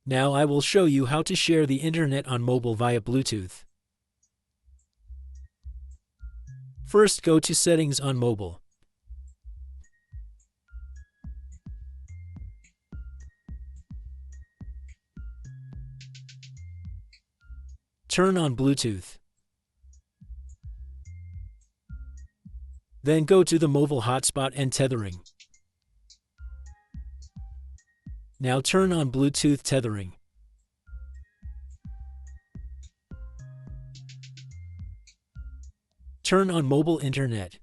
Now I will show you how to share the internet on mobile via Bluetooth. First, go to Settings on Mobile. Turn on Bluetooth. Then go to the mobile hotspot and tethering. Now turn on Bluetooth tethering. Turn on mobile internet.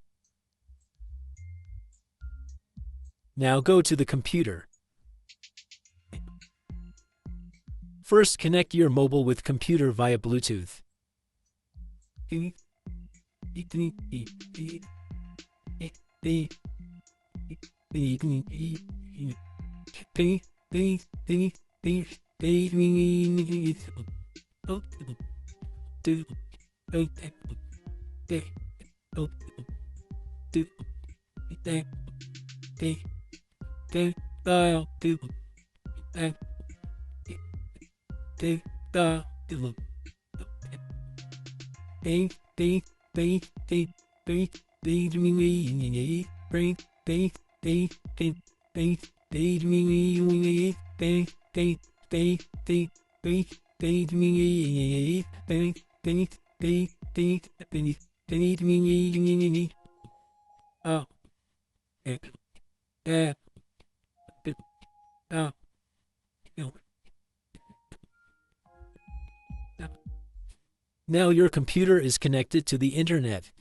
Now go to the computer. First, connect your mobile with computer via Bluetooth. Now your computer is connected to the internet.